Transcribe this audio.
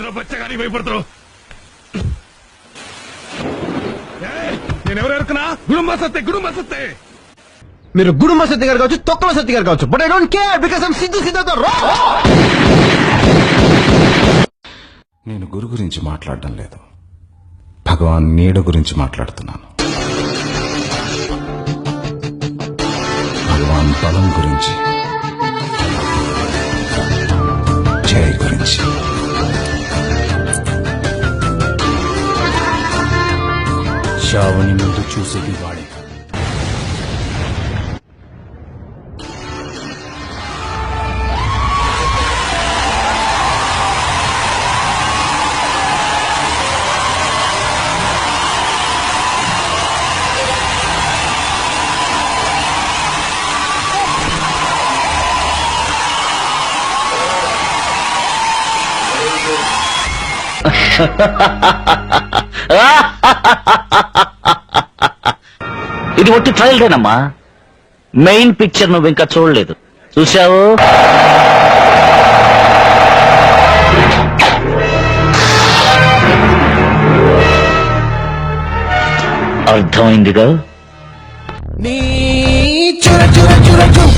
ఏంద్ర బచ్చగాని భయపడతావు? నేనెవరు ఎరుకున్నా? గుడుంబ సత్తే. మీరు గుడుంబ సత్తి గారు కావచ్చు, తొక్కల సత్తి గారు కావచ్చు, but I don't care because I'm Siddhu Siddhartha Rao. నేను గురు గురించి మాట్లాడడం లేదు, భగవాన్ నీడ గురించి మాట్లాడుతున్నాను. భగవాన్ బలం గురించి, జై గురించి. చావుని ముందు చూసేది వాడే. ఇది ఒట్టి ట్రయల్దేనమ్మా, మెయిన్ పిక్చర్ నువ్వు ఇంకా చూడలేదు. చూసావు? అర్థమైందిగా? నీ చుర చుర చుర చుర